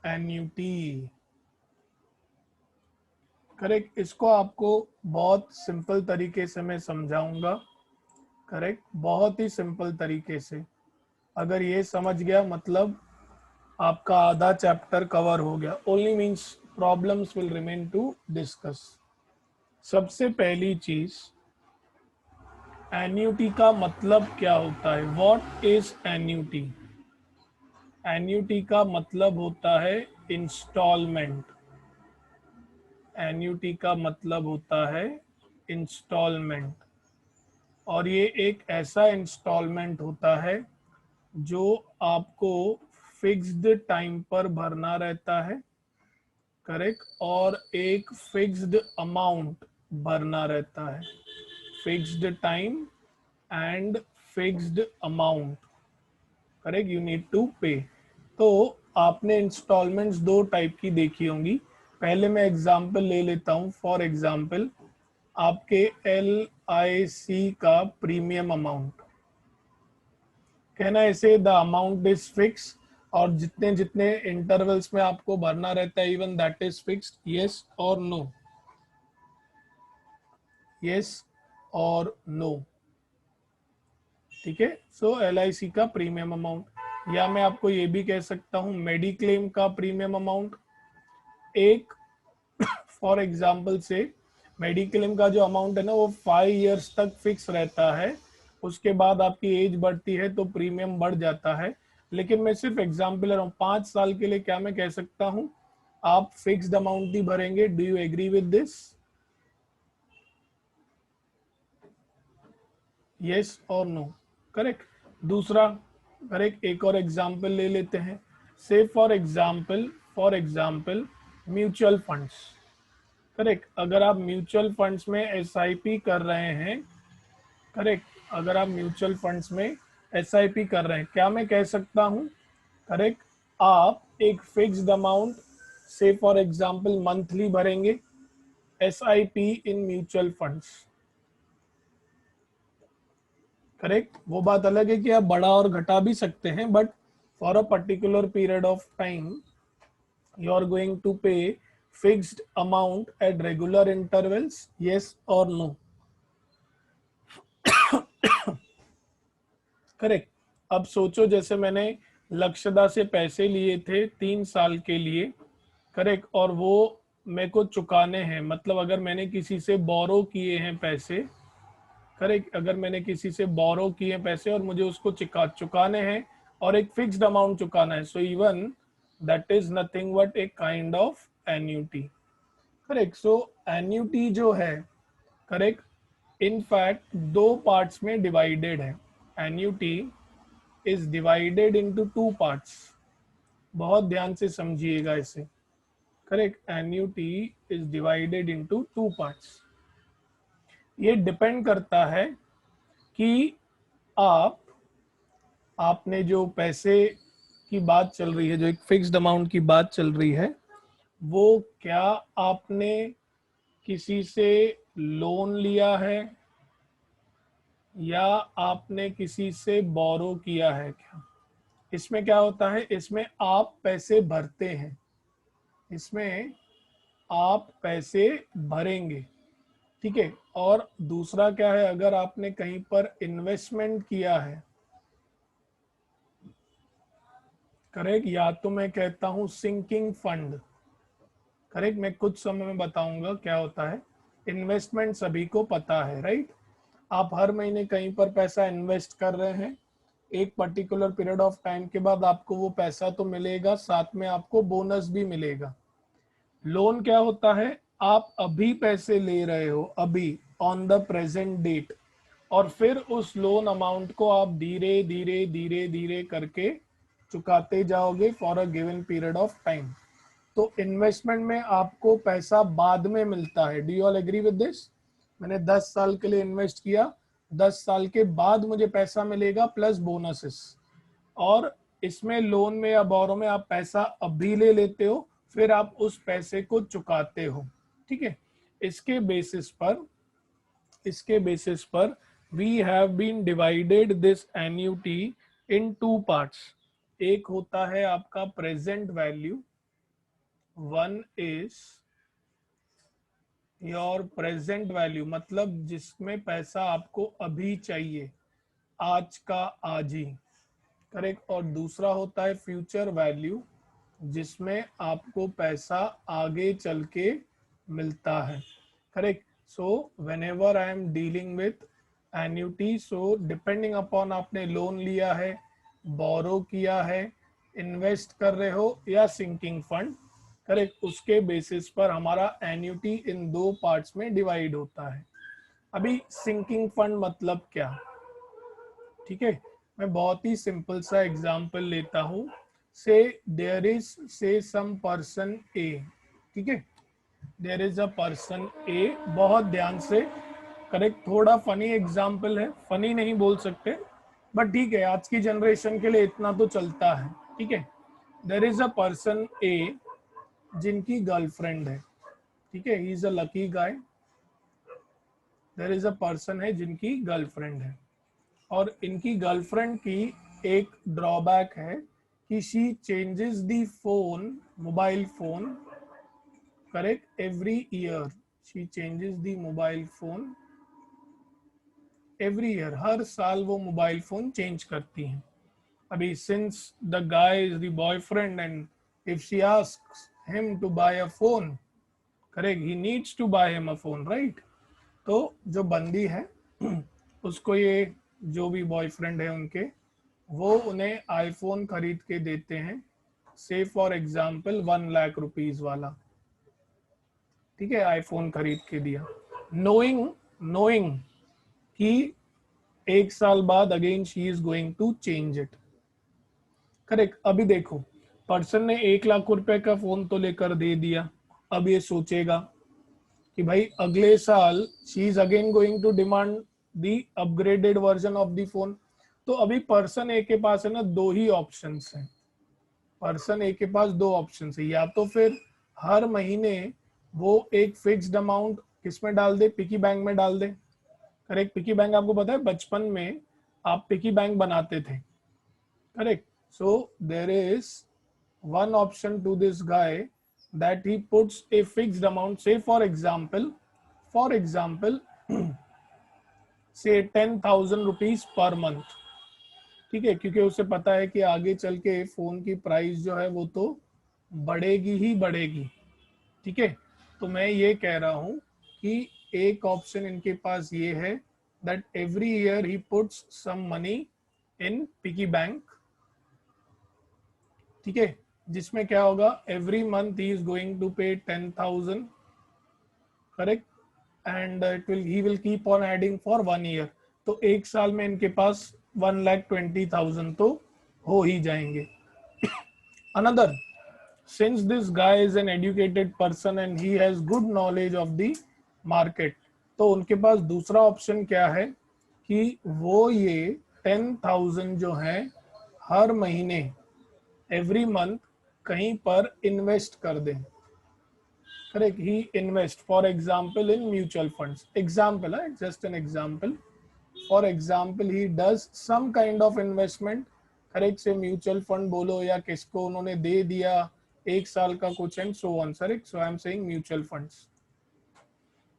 [SPEAKER 1] annuity. Correct, इसको आपको बहुत simple तरीके से मैं समझाऊंगा, correct, बहुत ही सिंपल तरीके से। अगर ये समझ गया मतलब आपका आधा चैप्टर कवर हो गया। Only means problems will remain to discuss. सबसे पहली चीज, एन्यूटी का मतलब क्या होता है? What is annuity? एन्यूटी का मतलब होता है इंस्टॉलमेंट। एन्यूटी का मतलब होता है इंस्टॉलमेंट, और ये एक ऐसा इंस्टॉलमेंट होता है जो आपको फिक्स्ड टाइम पर भरना रहता है, करेक्ट, और एक फिक्स्ड अमाउंट भरना रहता है। Fixed time and fixed amount, correct, you need to pay. तो आपने इंस्टॉलमेंट्स 2 टाइप की देखी होंगी। पहले मैं एग्जांपल ले लेता हूं। फॉर एग्जांपल आपके LIC का प्रीमियम अमाउंट, कहना ऐसे द अमाउंट इज फिक्स, और जितने जितने इंटरवल्स में आपको भरना रहता है even that is fixed. Yes और नो? यस और नो? ठीक है, सो LIC का प्रीमियम अमाउंट, या मैं आपको ये भी कह सकता हूं मेडिक्लेम का प्रीमियम अमाउंट। एक फॉर एग्जांपल से मेडिक्लेम का जो अमाउंट है ना, वो 5 इयर्स तक फिक्स रहता है, उसके बाद आपकी एज बढ़ती है तो प्रीमियम बढ़ जाता है। लेकिन मैं सिर्फ एग्जांपल ले रहा हूँ, 5 साल के लिए क्या मैं कह सकता हूँ, आप फिक्स्ड अमाउंट ही भरेंगे। Do you agree with this? Yes और नो? करेक्ट। दूसरा, करेक्ट, एक और एग्जांपल ले लेते हैं। Say for example mutual funds, correct, अगर आप म्यूचुअल फंड्स में SIP कर रहे हैं, करेक्ट, अगर आप म्यूचुअल फंड्स में SIP कर रहे हैं, क्या मैं कह सकता हूं, करेक्ट, आप एक फिक्स्ड अमाउंट से फॉर एग्जांपल मंथली भरेंगे SIP इन म्यूचुअल फंड्स, करेक्ट। वो बात अलग है कि आप बढ़ा और घटा भी सकते हैं, but for a particular period of time you are going to pay fixed amount at regular intervals. Yes or no? Correct. अब सोचो जैसे मैंने लक्ष्यदा से पैसे लिए थे 3 साल के लिए, करेक्ट, और वो मेरे को चुकाने हैं, मतलब अगर मैंने किसी से बोरो किए हैं पैसे, करेक्ट, अगर मैंने किसी से बोरो किए पैसे और मुझे उसको चुकाने हैं, और एक फिक्स्ड अमाउंट चुकाना है, so even that is nothing but a kind of annuity, correct. So annuity जो है, करेक्ट, इन फैक्ट 2 पार्ट्स में डिवाइडेड है। Annuity is divided into 2 parts. बहुत ध्यान से समझिएगा इसे। Correct, annuity is divided into 2 parts. ये डिपेंड करता है कि आपने जो पैसे की बात चल रही है, जो एक फिक्स्ड अमाउंट की बात चल रही है, वो क्या आपने किसी से लोन लिया है या आपने किसी से बोरो किया है क्या। इसमें क्या होता है, इसमें आप पैसे भरते हैं, इसमें आप पैसे भरेंगे, ठीक है। और दूसरा क्या है, अगर आपने कहीं पर इन्वेस्टमेंट किया है, करेक्ट, या तो मैं कहता हूं सिंकिंग फंड, करेक्ट, मैं कुछ समय में बताऊंगा क्या होता है। इन्वेस्टमेंट सभी को पता है, राइट। आप हर महीने कहीं पर पैसा इन्वेस्ट कर रहे हैं, एक पर्टिकुलर पीरियड ऑफ टाइम के बाद आपको वो पैसा तो मिलेगा, साथ में आपको बोनस भी मिलेगा। लोन क्या होता है, आप अभी पैसे ले रहे हो, अभी ऑन द प्रेजेंट डेट, और फिर उस लोन अमाउंट को आप धीरे धीरे धीरे धीरे करके चुकाते जाओगे for a given period of time. तो इन्वेस्टमेंट में आपको पैसा बाद में मिलता है। Do you all agree with this. मैंने 10 साल के लिए इन्वेस्ट किया, 10 साल के बाद मुझे पैसा मिलेगा प्लस बोनसेस। और इसमें लोन में या बोरो में आप पैसा अभी ले लेते हो, फिर आप उस पैसे को चुकाते हो, ठीक है। इसके बेसिस पर we have been divided this annuity in 2 parts. एक होता है आपका present value, one is your present value, मतलब जिसमें पैसा आपको अभी चाहिए, आज का आज ही, करेक्ट। और दूसरा होता है फ्यूचर वैल्यू, जिसमें आपको पैसा आगे चल के मिलता है, correct. So when ever I am dealing with annuity, so depending upon आपने लोन लिया है, बोरो किया है, इन्वेस्ट कर रहे हो या सिंकिंग फंड, करेक्ट, उसके बेसिस पर हमारा एन्युटी इन 2 पार्ट्स में डिवाइड होता है। अभी सिंकिंग फंड मतलब क्या, ठीक है। मैं बहुत ही सिंपल सा एग्जांपल लेता हूं। से देयर इज से सम पर्सन ए, ठीक है, देयर इज अ पर्सन ए, बहुत ध्यान से, करेक्ट, थोड़ा फनी एग्जांपल है, फनी नहीं बोल सकते बट ठीक है, आज की जनरेशन के लिए इतना तो चलता है, ठीक है। There is a person a जिनकी गर्लफ्रेंड है, ठीक है, he is a lucky guy. There is a person है जिनकी गर्लफ्रेंड है, और इनकी गर्लफ्रेंड की एक ड्रॉबैक है कि she changes the phone, mobile phone, correct, every year. She changes the mobile phone every year, हर साल वो मोबाइल फोन चेंज करती हैं। अभी since the guy is the boyfriend and if she asks him to buy a phone, correct, he needs to buy him a phone, right. तो जो बंदी है उसको ये जो भी बॉयफ्रेंड है उनके, वो उन्हें आईफोन खरीद के देते हैं, say for example 1 lakh rupees वाला, ठीक है, आईफोन खरीद के दिया, नोइंग नोइंग कि 1 साल बाद again she is going to change it, correct. अभी देखो, पर्सन ने 1 लाख रुपए का फोन तो लेकर दे दिया, अब ये सोचेगा कि भाई अगले साल she is again going to demand the upgraded version of the phone. तो अभी पर्सन ए के पास है ना 2 ही ऑप्शंस हैं, पर्सन ए के पास 2 ऑप्शंस है, या तो फिर हर महीने वो एक फिक्स्ड अमाउंट किसमें डाल दे, पिकी बैंक में डाल दे, करेक्ट। पिकी बैंक आपको पता है बचपन में आप पिकी बैंक बनाते थे, correct. So there is one option to this guy that he puts a fixed amount, say for example say 10,000 rupees per month, ठीक है, क्योंकि उसे पता है कि आगे चल के फोन की प्राइस जो है वो तो बढ़ेगी ही बढ़ेगी, ठीक है। तो मैं ये कह रहा हूं कि एक ऑप्शन इनके पास ये है that every year he puts some money in piggy bank, ठीक है, जिसमें क्या होगा, every month he is going to pay 10,000, correct, and it will he will keep on adding for 1 year. तो 1 साल में इनके पास 1,20,000 तो हो ही जाएंगे। Another since this guy is an educated person and he has good knowledge of the market, तो उनके पास दूसरा ऑप्शन क्या है कि वो ये 10,000 जो है हर महीने एवरी मंथ कहीं पर इन्वेस्ट कर दें. Correct, he invest for example in mutual funds. Example है, just an example. For example he does some kind of investment. Correct, say mutual fund बोलो या किसको उन्होंने दे दिया 1 साल का कुछ and so on. Correct, so I am saying mutual funds.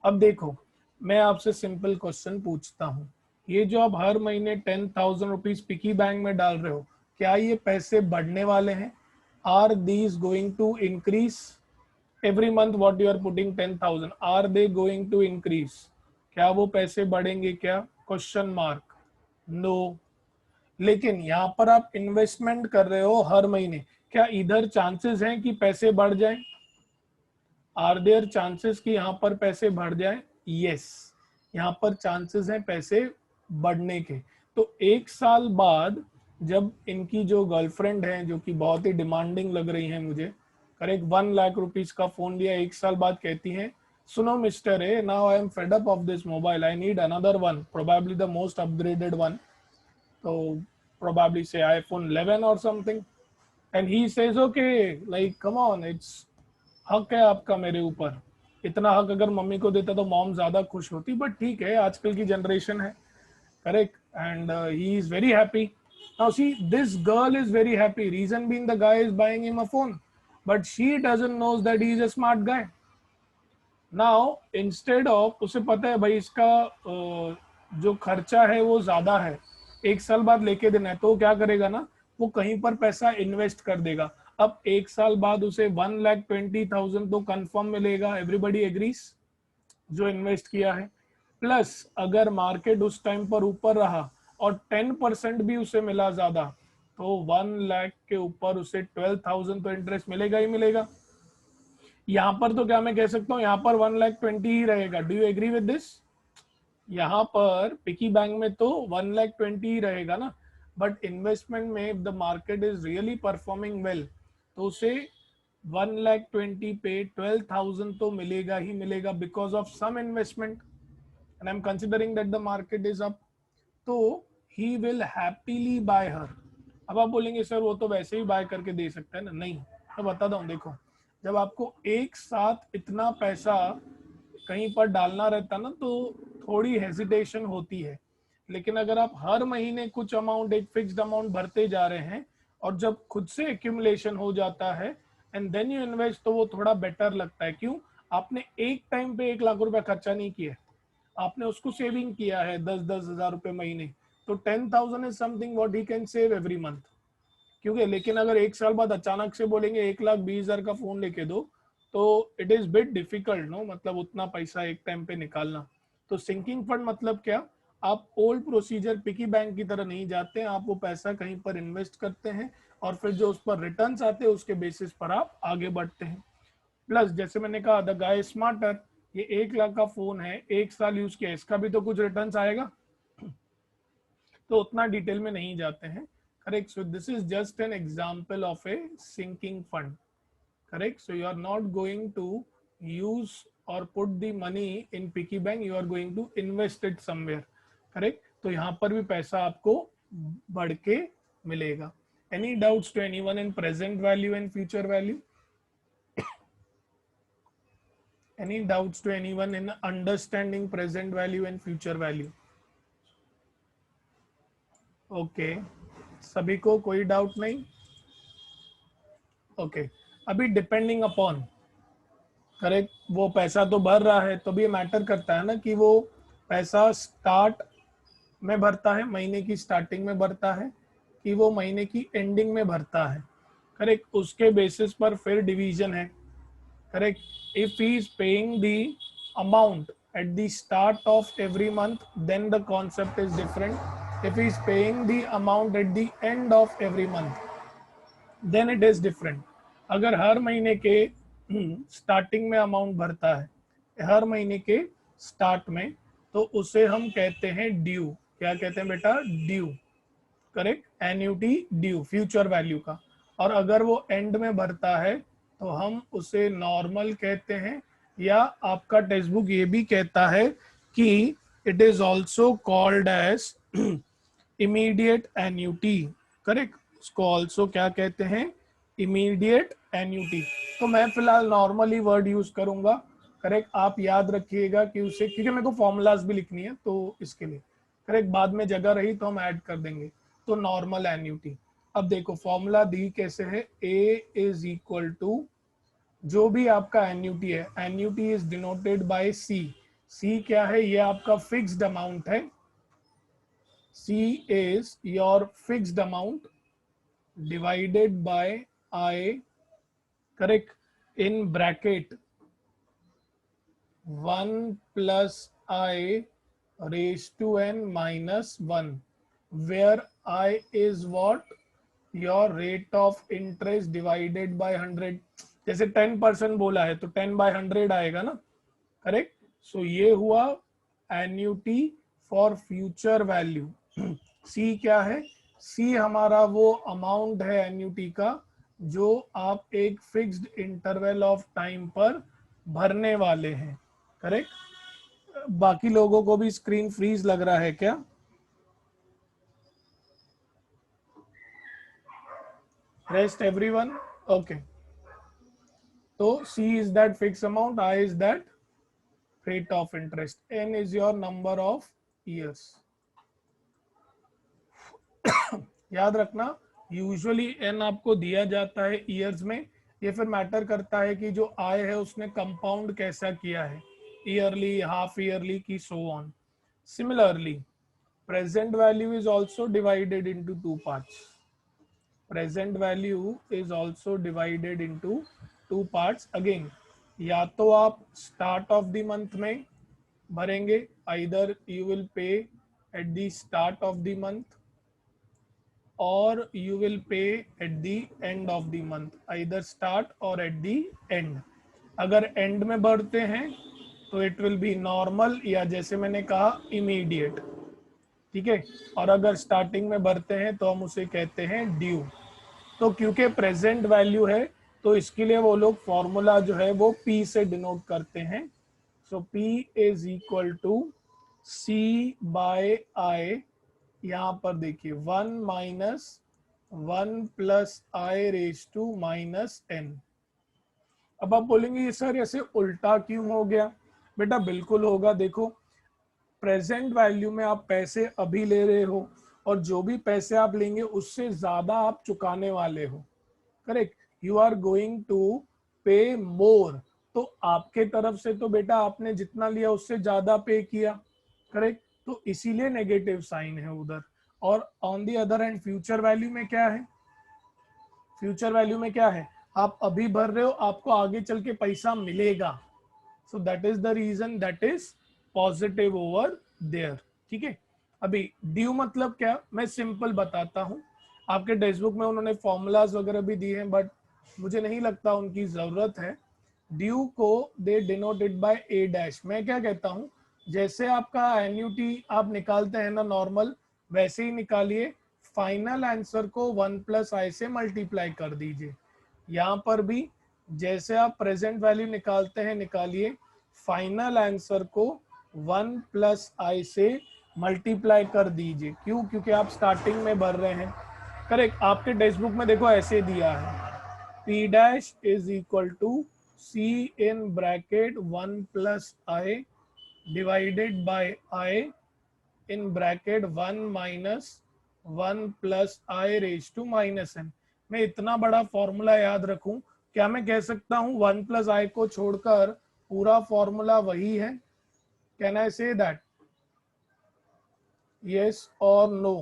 [SPEAKER 1] अब देखो, मैं आपसे सिंपल क्वेश्चन पूछता हूँ, ये जो आप हर महीने 10,000 रुपीज पिकी बैंक में डाल रहे हो, क्या ये पैसे बढ़ने वाले हैं? Are these going to increase every month? What you are putting 10,000, are they going to increase? क्या वो पैसे बढ़ेंगे क्या? Question mark. नो. लेकिन यहाँ पर आप इन्वेस्टमेंट कर रहे हो हर महीने, क्या इधर चांसेस हैं कि पैसे बढ़ जाएं? आर देयर चांसेस कि यहाँ पर पैसे बढ़ जाएं? यस, यहाँ पर चांसेस हैं पैसे बढ़ने के. तो 1 साल बाद जब इनकी जो गर्लफ्रेंड है, जो कि बहुत ही डिमांडिंग लग रही है मुझे, करेक्ट, 1 लाख रुपीज का फोन लिया, 1 साल बाद कहती है, सुनो mister A, now I am fed up of this mobile, I need another one, probably the most upgraded one. तो probably say iPhone 11 or something, and he says okay, like come on, it's हक है आपका मेरे ऊपर. इतना हक अगर mummy को देता तो मॉम ज्यादा खुश होती, बट ठीक है, आजकल की जनरेशन है. Correct, and he is very happy. Now see, this girl is very happy, reason being the guy is buying him a phone, but she doesn't knows that he is a smart guy. Now instead of, उसे पता है भाई इसका जो खर्चा है वो ज्यादा है, 1 साल बाद लेके देना है, तो क्या करेगा ना, वो कहीं पर पैसा इन्वेस्ट कर देगा. अब 1 साल बाद उसे 1,20,000 तो कंफर्म मिलेगा. एवरीबडी एग्रीज, जो इन्वेस्ट किया है. प्लस अगर मार्केट उस टाइम पर ऊपर रहा और 10% भी उसे मिला ज्यादा, तो 1 लाख के ऊपर उसे 12,000 तो इंटरेस्ट मिलेगा ही मिलेगा. यहाँ पर तो क्या मैं कह सकता हूँ, यहाँ पर 1,20,000 ही रहेगा. Do you agree with this? यहाँ पर पिकी बैंक में तो 1,20,000 ही रहेगा ना, बट इन्वेस्टमेंट में if the market is really performing well, तो उसे 1,20,000 पे 12,000 तो मिलेगा ही मिलेगा, because of some investment, and I am considering that the market is up. तो he will happily buy her. अब आप बोलेंगे सर वो तो वैसे ही बाय करके दे सकता है ना. नहीं, मैं बताता हूँ. देखो, जब आपको एक साथ इतना पैसा कहीं पर डालना रहता ना, तो थोड़ी हेजिटेशन होती है. लेकिन अगर आप हर महीने कुछ अमाउंट, एक फिक्स्ड अमाउंट भरते जा रहे हैं, और जब खुद से एक्यूमुलेशन हो जाता है एंड देन यू इन्वेस्ट, तो वो थोड़ा बेटर लगता है. क्यों? आपने एक टाइम पे 1 लाख रुपया खर्चा नहीं किया, आपने उसको सेविंग किया है 10-10 हजार रुपए महीने. तो 10,000 is something what he can save every month. क्योंकि लेकिन अगर 1 साल बाद अचानक से बोलेंगे 1,20,000 का फोन लेके दो, तो it is bit difficult, no, मतलब उतना पैसा एक टाइम पे निकालना. तो सिंकिंग फंड मतलब क्या? आप ओल्ड प्रोसीजर पिकी बैंक की तरह नहीं जाते हैं, आप वो पैसा कहीं पर इन्वेस्ट करते हैं, और फिर जो उस पर रिटर्न्स आते हैं उसके बेसिस पर आप आगे बढ़ते हैं. प्लस जैसे मैंने कहा, द गाय स्मार्टर, ये 1 लाख का फोन है, 1 साल यूज किया, इसका भी तो कुछ रिटर्न्स आएगा. तो उतना डिटेल में नहीं जाते हैं. Correct, so this is just an example of a sinking fund. Correct, so you are not going to use or put the money in piggy bank, you are going to invest it somewhere. Correct, तो यहाँ पर भी पैसा आपको बढ़ के मिलेगा. Any doubts to anyone in present value and future value? Any doubts to anyone in understanding present value and future value? Okay, सभी को कोई डाउट नहीं? ओके, अभी डिपेंडिंग अपॉन, करेक्ट, वो पैसा तो भर रहा है, तो भी ये मैटर करता है ना कि वो पैसा स्टार्ट में भरता है, महीने की स्टार्टिंग में भरता है, कि वो महीने की एंडिंग में भरता है. करेक्ट, उसके बेसिस पर फिर डिवीजन है. Correct, if he is paying the amount at the start of every month, then the concept is different. If he is paying the amount at the end of every month, then it is different. अगर हर महीने के starting में amount भरता है, हर महीने के start में, तो उसे हम कहते हैं ड्यू. क्या कहते हैं बेटा? Due. Correct, annuity due, future value का. और अगर वो एंड में भरता है, तो हम उसे नॉर्मल कहते हैं, या आपका टेक्स्ट बुक ये भी कहता है कि it is also called as immediate annuity. Correct, उसको ऑल्सो क्या कहते हैं, इमीडिएट एन्यूटी। तो मैं फिलहाल नॉर्मली वर्ड यूज करूंगा। करेक्ट, आप याद रखिएगा कि उसे, क्योंकि मेरे को फॉर्मूलाज भी लिखनी है तो इसके लिए। करेक्ट, बाद में जगह रही तो हम ऐड कर देंगे। तो नॉर्मल एन्यूटी। अब देखो फॉर्मूला दी कैसे है, ए इज इक्वल टू, जो भी आपका एन्यूटी है, annuity is denoted by C. C क्या है, ये आपका फिक्स्ड अमाउंट है। C is your fixed amount divided by I, correct, in bracket 1 plus I raised to n minus 1, where I is what, your rate of interest divided by 100। जैसे 10% बोला है तो 10/100 आएगा ना। करेक्ट, सो ये हुआ एन्यूटी फॉर फ्यूचर वैल्यू। सी क्या है, सी हमारा वो अमाउंट है एन्यूटी का जो आप एक फिक्स्ड इंटरवल ऑफ टाइम पर भरने वाले हैं। करेक्ट, बाकी लोगों को भी स्क्रीन फ्रीज लग रहा है क्या? Rest everyone, okay. तो C is that fix amount, I is that rate of interest, n is your number of years। याद रखना, यूजुअली n आपको दिया जाता है ईयर्स में। ये फिर मैटर करता है कि जो आय है उसने कंपाउंड कैसा किया है, ईयरली, हाफ ईयरली की, so on. Similarly present value is also divided into two parts. Present value is also divided into two parts. Again, या तो आप स्टार्ट ऑफ द मंथ में भरेंगे, either you will pay at the start of the month or you will pay at the end of the month, either start or at the end। अगर end में भरते हैं तो it will be normal, या जैसे मैंने कहा immediate। ठीक है, और अगर स्टार्टिंग में भरते हैं तो हम उसे कहते हैं ड्यू। तो क्योंकि प्रेजेंट वैल्यू है तो इसके लिए वो लोग फॉर्मूला जो है वो P से डिनोट करते हैं। So P is equal to C by I। यहाँ पर देखिए 1 minus 1 plus I raise to minus n। अब आप बोलेंगे ये सर ऐसे उल्टा क्यों हो गया? बेटा बिल्कुल होगा। देखो, प्रेजेंट वैल्यू में आप पैसे अभी ले रहे हो और जो भी पैसे आप लेंगे उससे ज्यादा आप चुकाने वाले हो। Correct, you are going to pay more. तो आपके तरफ से तो बेटा आपने जितना लिया उससे ज्यादा पे किया। करेक्ट, तो इसीलिए नेगेटिव साइन है उधर। और on the other hand future value में क्या है, फ्यूचर वैल्यू में क्या है, आप अभी भर रहे हो, आपको आगे चल के पैसा मिलेगा। So that is the reason that is positive over there. ठीक है, अभी ड्यू मतलब क्या, मैं सिंपल बताता हूं। आपके टेक्स्ट बुक में उन्होंने फॉर्मूलाज वगैरह भी दिए हैं बट मुझे नहीं लगता उनकी जरूरत है। ड्यू को दे डिनोटेड बाय ए डैश। मैं क्या कहता हूं, जैसे आपका एन्यूटी आप निकालते हैं ना नॉर्मल, वैसे ही निकालिए। फाइनल आंसर को 1 प्लस आई से मल्टीप्लाई कर दीजिए। यहाँ पर भी जैसे आप प्रेजेंट वैल्यू निकालते हैं निकालिए, फाइनल आंसर को 1 प्लस आई से मल्टीप्लाई कर दीजिए। क्यों? क्योंकि आप स्टार्टिंग में भर रहे हैं। करेक्ट, आपके टेक्स्ट बुक में देखो ऐसे दिया है, P dash is equal to C in bracket 1 plus I divided by I in bracket 1 minus 1 plus I raise to minus n। मैं इतना बड़ा फॉर्मूला याद रखूं? क्या मैं कह सकता हूं 1 प्लस आई को छोड़कर पूरा फॉर्मूला वही है? Can I say that? Yes और no?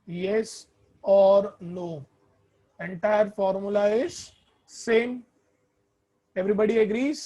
[SPEAKER 1] yes or no? Entire formula is same, everybody agrees?